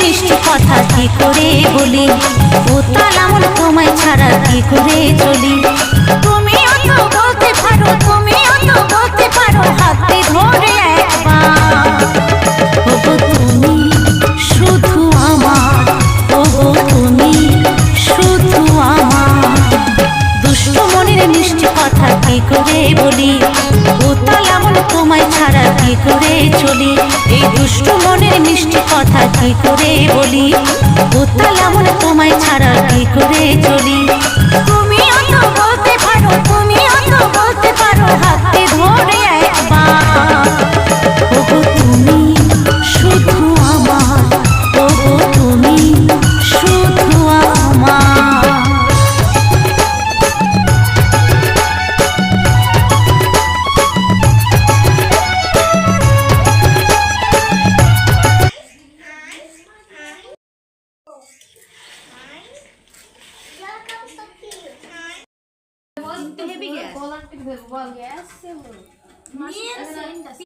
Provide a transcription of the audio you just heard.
মিষ্টি কথা কি করে বলি, উতাল আমল তোমায় ছাড়া কি করে চলি। তুমিও তো বলতে পারো, তুমিও তো বলতে পারো, হাতে ধরে একবার। ওগো তুমি শুধু আমার, ওগো তুমি শুধু আমার। দুষ্টু মনের মিষ্টি কথা কি করে বলি, উতাল আমল তোমায় ছাড়া কি করে চলি। এই দুষ্টু মনের মিষ্টি কথা কি করে বলি, উতাল আমল তোমায় ছাড়া কি করে চলি। তুমিও তো বলতে পারো, তুমিও তো বলতে পারো, হাতে ধরে একবার। ওগো তুমি শুধু আমার, ওগো তুমি শুধু আমার। Heavy gas. Gas.